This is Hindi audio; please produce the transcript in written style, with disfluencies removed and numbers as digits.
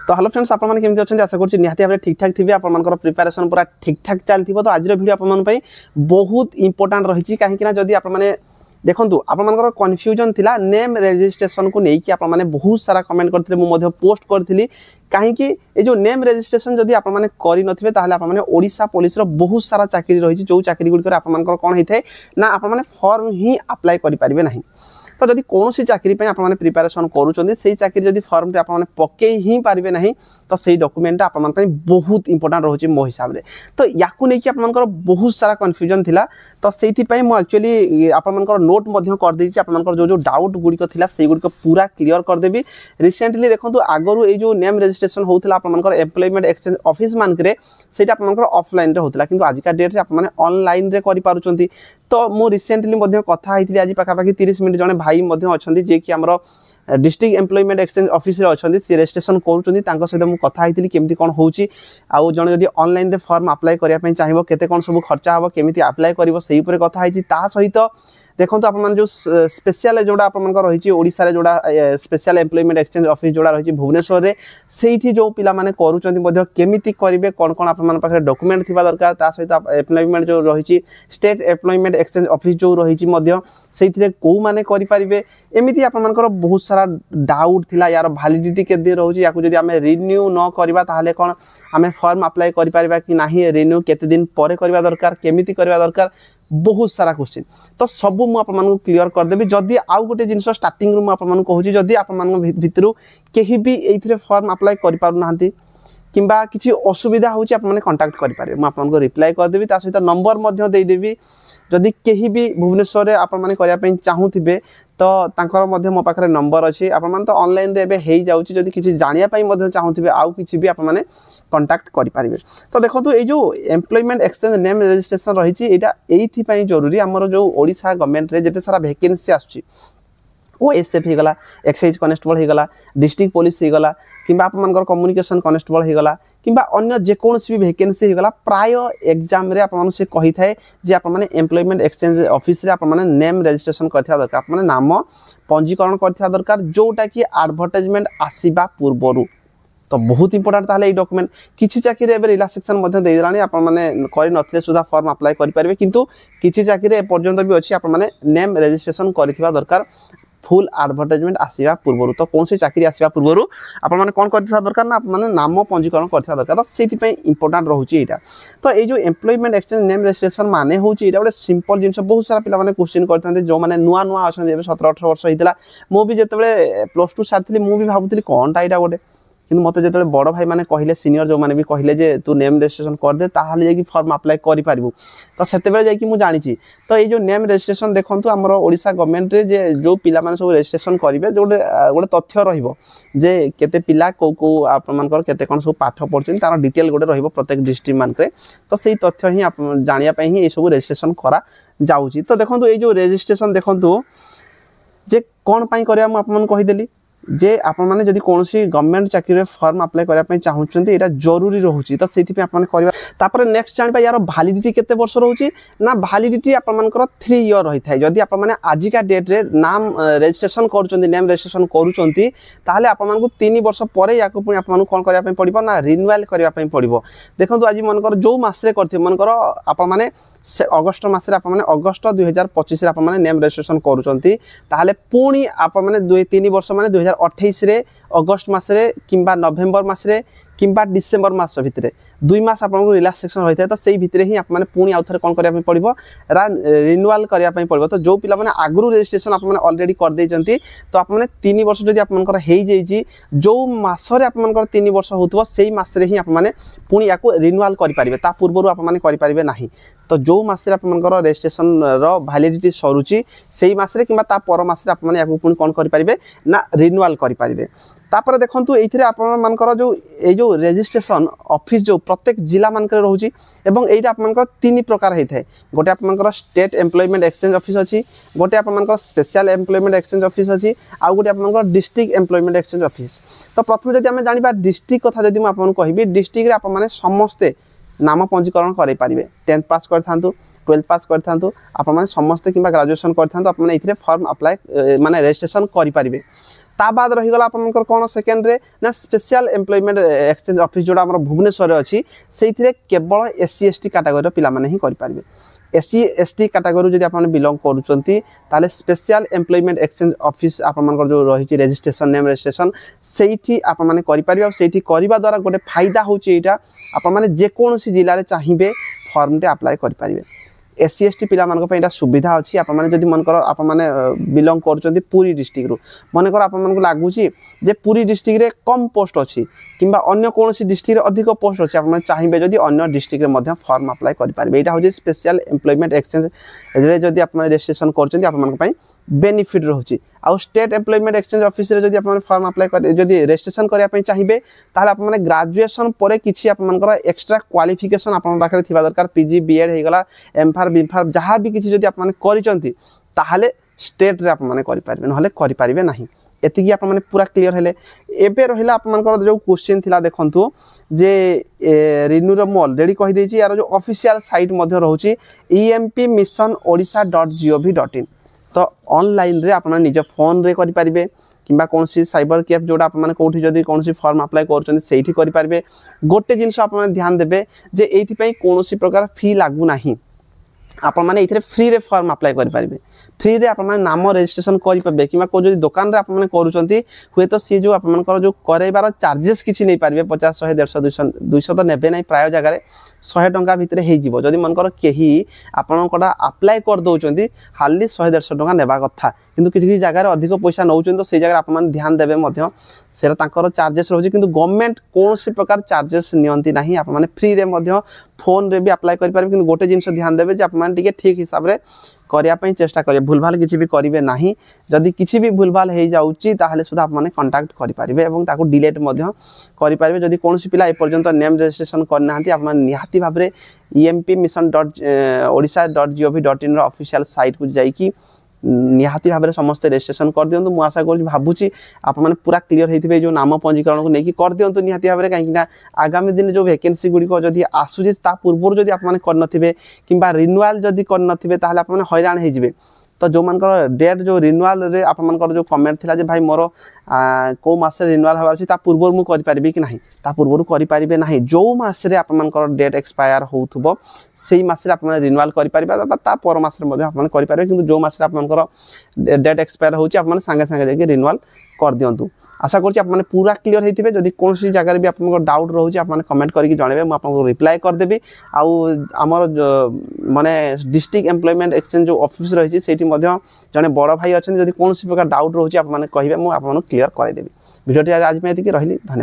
तो हेलो फ्रेंड्स आपण माने केमति अछन आशा करछि निहाती भाबरे ठीक ठाक थिबे आपण मानकर प्रिपरेशन पूरा ठीक ठाक चलथिबो। तो आज वीडियो आपण मन पई बहुत इंपोर्टेंट रहिछि काहे कि ना जदी आपण माने देखंतु आपण मानकर कन्फ्यूजन थिला नेम रजिस्ट्रेशन को नेकी आपण माने बहुत सारा कमेंट करथिले मु मध्ये पोस्ट करथिली काहे कि ए जो नेम रजिस्ट्रेशन जदी आपण माने करि नथिबे ताहाले आपण माने ओडिसा पुलिस रो बहुत सारा चाकरी रहिछि जो चाकरी गुड करे आपण मानकर कोन हेथाय ना आपण माने फॉर्म ही अप्लाई करि परिबे नाही। तो जदि कौन सी चाकरी पे आप प्रिपेरेसन करूँ से चाकरी जदि फॉर्म टे आप पके ही पारे ना तो सही डॉक्यूमेंट आप बहुत इंपोर्टेंट रोचे मो हिसाब से। तो या नहीं आप बहुत सारा कन्फ्यूजन थिला तो से एक्चुअली आप नोट करदे जो जो डाउट गुड़िक थी से गुड़िक पूरा क्लीयर करदेवी। रिसेंटली देखो आगु ये जो नेम रजिस्ट्रेशन होता आप एम्प्लॉयमेंट एक्सचेंज ऑफिस मानक से ऑफलाइन होता कि आजिका डेट्रे आप ऑनलाइन कर। तो मु रिसेंटली कथा होती आज पाखापाखि 30 मिनट जड़े भाई अच्छा जे कि आमर डिस्ट्रिक्ट एम्प्लॉयमेंट एक्सचेंज ऑफिस रे अच्छा सी रजिस्ट्रेशन करूँ सहित मुझे कथा होती केमती कौन होची आउ जड़े जब ऑनलाइन रे फॉर्म अप्लाई करने चाहिए केते कौन सब खर्चा हम केमी अप्लाई कर से कथा होती सहित देखो आप जो स्पेशल जोड़ा आप रही ओडिशा जोड़ा स्पेशल एम्प्लॉयमेंट एक्सचेंज ऑफिस जोड़ा रही भुवनेश्वर में से जो पिला माने करूँ केमिति करेंगे कौन कौन आप डॉक्यूमेंट थी दरकार ता सहित एम्प्लॉयमेंट जो रही स्टेट एम्प्लॉयमेंट एक्सचेंज ऑफिस जो रही से कौ मैंने करेंगे एमती आप बहुत सारा डाउट थिला यार वैलिडिटी केते रोचे या आम रिन्यू न करवा ताहले कौन आम फॉर्म अप्लाई करें कि ना रिन्यू केते दिन पर करवा दरकार केमिति करवा दरकार बहुत सारा क्वेश्चन। तो सब मुझे क्लीयर करदेवी जदि आउ गोटे जिन स्टार्टिंग रू मुझे कहूँ जदि आप भितर कहीं भी ये फॉर्म अप्लाई करना किंबा किसी असुविधा होची आप माने कांटेक्ट करि पारे मु आपन को रिप्लाई कर देबी ता सहित नंबर मध्य दे देबी जदि कहीं भी भुवनेश्वर रे आप माने करिया पई चाहूथिबे तो तांकर मध्य मो पाखरे नंबर अछि आप माने तो ऑनलाइन रे एबे हेई जाउची जदि किसी जानिया पई मध्य चाहूथिबे आउ किसी भी आप माने कांटेक्ट करि पारिबे। तो देखो ए जो एम्प्लॉयमेंट एक्सचेंज नेम रजिस्ट्रेशन रही एटा एथि पई जरूरी हमर जो ओडिशा गवर्नमेंट रे जते सारा वैकेंसी आछी ओएसएफ होगला एक्साइज कनेस्टेबल होगला डिस्ट्रिक्ट पुलिस होगला किंबा आप कम्युनिकेशन कनेस्टेबल होगला किंबा अन्य जेकोसी भी वैकेंसी होगला प्राय एग्जाम रे आप से कही थाए जे आप माने एम्प्लॉयमेंट एक्सचेंज ऑफिस रे आप माने नेम रजिस्ट्रेशन करथिया दरकार आप माने नाम पंजीकरण करथिया दरकार जोटा कि एडवर्टाइजमेंट आसीबा पूर्वरु। तो बहुत इंपोर्टेंट ताले डॉक्यूमेंट किसी चाकरी एबे रिलैक्सेशन मध्ये दे दिलानी आप माने करि नथिले सुधा फॉर्म अप्लाई करि परिबे किंतु किसी चाकरी ए पर्यंत भी अछि आप माने नेम रजिस्ट्रेशन करथिबा दरकार फुल एडवर्टाइजमेंट आसीबा पूर्वरु। तो कौन सी चाकरी आसीबा पूर्वरु आप माने कोन करथिबा दरकार ना आप माने नाम पंजीकरण करथिबा दरकार। तो सेति पई इंपोर्टेंट रहउची एटा। तो ए जो एम्प्लॉयमेंट एक्सचेंज नेम रजिस्ट्रेशन माने होउची एटा गोटे सिंपल जिंस बहुत सारा पिला माने क्वेश्चन करथांते जो माने नुआ नुआ अछन एबे 17-18 वर्ष हितला मो भी जेतेबेले +2 साथली मो भी भाबुतली कोनटा एटा गोटे कि मत जो बड़ भाई मैंने कहले सीनियर जो मैंने भी कहले जे तू नेम रजिस्ट्रेशन कर दे ताहले जाकि फॉर्म अप्लाई करि पारिबु। तो सेतेबेले जाकि मु जानिछि तो ये जो नेम रजिस्ट्रेशन देखंतु हमर ओडिशा गवर्नमेंट रे जे जो पिला माने सब रजिस्ट्रेशन करिवे जो गोटे तथ्य रहिबो जे केते पिला को आप मानकर केते कोन सब पाठ पढछन तार डिटेल गोटे रहिबो प्रत्येक डिस्ट्रिक्ट मानकरे। तो सेही तथ्य ही आप जानिया पई ही ए सब रजिस्ट्रेशन करा जाउछि। तो देखंतु ए जो रजिस्ट्रेशन देखंतु जे कोन पई करिया मु आपन कहि देली जे आप माने जदि कोनोसी गवर्नमेंट चाकरी फॉर्म अप्लाई करया पई चाहुचंती एटा जरूरी रहउची। तो सेति पे आप माने करबा तापर नेक्स्ट जानि पा यार वैलिडिटी केते वर्ष रहउची ना वैलिडिटी आप मानकर 3 इयर रही थाए। जदि आप माने आजिका डेट रे नाम रजिस्ट्रेशन करूचंती नेम रजिस्ट्रेशन करूचंती ताहले आप मानकु 3 वर्ष परे याको पुनी आप मानकु कोन करया पई पड़िबो ना रिन्यूअल करया पई पड़िबो। देखंतु आज मानकर जो मास रे करथि मानकर आप माने अगस्त मास रे आप माने अगस्त 2025 रे आप माने नेम रजिस्ट्रेशन करूचंती ताहले पुनी आप माने 2-3 वर्ष माने 2028 रे अगस्त मासरे किंबा नवेम्बर मासरे किंबा डिसेम्बर मास भितरे 2 मास आपको रिलैक्सेशन होता है। तो सही भितरे ही आप पुणी आउ थे कौन करने पड़ो रिन्यूअल करने पड़ो। तो जो पिला आगु रजिस्ट्रेशन आप ऑलरेडी कर देइचंती तो आप 3 वर्ष जब आप जो मसरे आप 3 वर्ष होथबो सेही मासरे ही आप पुणी या रिन्यूअल करेंगे ता पूर्व आप करेंगे ना। तो जो मसरे आप रजिस्ट्रेशन वैलिडिटी सरुची से मसरे कि पर मसरे आप पुणी कौन करेंगे ना रिन्यूअल करेंगे। तापर देखंतु एथिरे आपन मानकर जो ए जो रजिस्ट्रेशन ऑफिस जो प्रत्येक जिला मानकर रहउची एवं एटा आप मानकर 3 प्रकार होता है। गोटे आप मानकर स्टेट एम्प्लॉयमेंट एक्सचेंज ऑफिस अछि गोटे आप मानकर स्पेशल एम्प्लॉयमेंट एक्सचेंज ऑफिस अछि आ गोटे आप मानकर डिस्ट्रिक्ट एम्प्लॉयमेंट एक्सचेंज ऑफिस। तो प्रथम जदि हम जानिबा डिस्ट्रिक्ट कथा जदि म आपन कहबी डिस्ट्रिक्ट रे आप माने समस्ते नाम पंजीकरण करै पारिबे 10th पास करथांतु 12th पास करथांतु आप माने समस्ते किबा ग्रेजुएशन करथांतु आप माने इथिरे फॉर्म अप्लाई माने रजिस्ट्रेशन करि पारिबे। ता बाद रहीगला आपनकर कौन सेकेंड रे ना स्पेशल एम्प्लॉयमेंट एक्सचेंज ऑफिस जोड़ा हमर भुवनेश्वर रे अछि सेइथिरे केवल एससी एसटी कैटेगरी पिला माने ही करि पारबे एससी एसटी कैटेगरी जदि आपन बिलोंग करूचंती ताले स्पेशल एम्प्लॉयमेंट एक्सचेंज ऑफिस आपनकर जो रही रजिस्ट्रेशन नेम रजिस्ट्रेशन सेठी आपन माने करि पारिबे सेठी करबा द्वारा गोटे फायदा होची एटा आपन माने जे कोनोसी जिल्ला रे चाहिबे फॉर्म टे अप्लाई करि पारिबे एससी एसटी पिला मानक पे सुविधा अच्छी आप जदि मनकर आप बिलोंग कर पुरी डिस्ट्रिक्ट रू मनकर आप लगुच जे पुरी डिस्ट्रिक्ट रे कम पोस्ट अच्छी किंबा अन्य कौन डिस्ट्रिक्ट अधिक पोस्ट अच्छी आप चाहिए जदि अन्य डिस्ट्रिक्ट में फॉर्म अप्लाई करेंगे यहाँ हूँ स्पेशल एम्प्लॉयमेंट एक्सचेंज जदि आप रजिस्ट्रेशन कर बेनिफिट रोचे आउ स्टेट एम्प्लॉयमेंट एक्सचेंज ऑफिस रे जदि आप फॉर्म अप्लाई कर जदि रजिस्ट्रेशन करने चाहिए ताहले आप ग्रेजुएशन पर किसी आप एक्स्ट्रा क्वालिफिकेशन आप पाखे थिबा दरकार पीजी बीएड हो गला एमफार बीफार जहाँ भी किसी जदि आप करिसंती ताहले स्टेट रे आप करि पारबे नहले करि पारबे नाही एतिकी आप पूरा क्लीयर हेले एबे रहिला आप जो क्वेश्चन थिला देखंतु जे रिन्यूर मु ऑलरेडी कहि देछि यार जो ऑफिशियल साइट मध्ये रहउछि empmissionodisha.gov.in तो ऑनलाइन रे आप निज फोन रे करि पारिबे किंबा कौन साइबर कैफ जोड़ा आप कौटी जदि कौन फॉर्म अप्लाई कर पारे गोटे जिनस आप ध्यान देवे जे एइथिपई कौन प्रकार फी लागू नाही आप मैंने फ्री रे फॉर्म अप्लाई करेंगे फ्री रे आप नाम रजिस्ट्रेशन करेंगे कि कोई दुकान रे आप करुँच हुए तो सी जो आप जो करार चार्जेस किसी नहीं पारे 50 100 150 200 तो नेबे ना प्राय जगह 100 टंका भितर हो जदि मनकर कहीं आपड़ा अप्लाई कर दौरान हार्डली 100 150 टंका नेबा कथा किंतु किसी जगह अधिक पैसा नौ तो से जगह आप ध्यान देवे से चार्जेस रोचे कि गवर्नमेंट कौन प्रकार चार्जेस नियंती नहीं आप फ्री रे फोन रे भी अप्लाई करेंगे कि गोटे जिन ध्यान देवे आप ठीक हिसाब से करने चेष्टा करेंगे भूल भाल किसी भी करेंगे ना जदि किसी भी भूल भाल हो जाऊँगी ताहले सुधा आप कंटाक्ट करेंगे डिलीट करेंगे जदि कौन पिला एपर्यंत नेम रजिस्ट्रेशन करना आप निहाती भाव में empmission.odisha.gov.in ऑफिशियल साइट को जाइए निहाती भाव में समस्त रजिस्ट्रेशन कर दिंतु मुझे आशा कर भावुची आप पूरा क्लीयर होते जो नाम पंजीकरण को लेकिन कर दिंतु निहाती भाव में कहीं आगामी दिन जो वैकेंसी गुड़िक जदि आसूची पूर्व जदि आप करनथिबे किंबा रिन्यूअल जदि करनथिबे ताहले आप हैरान होइजिबे तो जो मानकर डेट जो रिन्यूअल रे आप मानकर जो कमेंट थिला जे भाई मोर को मास रिन्यूअल हबार छी ता पूर्व मु करि पारिबे कि नाही ता पूर्व करि पारिबे नाही जो मास रे आप मानकर डेट एक्सपायर होउथबो सेही मास रे आप रिन्यूअल करि पारिबे ता पर मास रे मध्ये आप करि पारिबे किंतु जो मास रे आप मानकर डेट एक्सपायर होउची आप संगे संगे जाके रिन्यूअल कर दियंतु आशा करूँ आप पूरा क्लीयर होते जदि कौन जगह भी आप डाउट रोचे आप कमेंट करके जनइबे मुझे रिप्लाई करदेवी आमर माने डिस्ट्रिक्ट एम्प्लॉयमेंट एक्सचेंज जो ऑफिस रही है जड़े बड़ भाई अच्छा जब कौन प्रकार डाउट रोचे आप कहे मुझे क्लीयर करदेवी भिडियो आज रही धन्यवाद।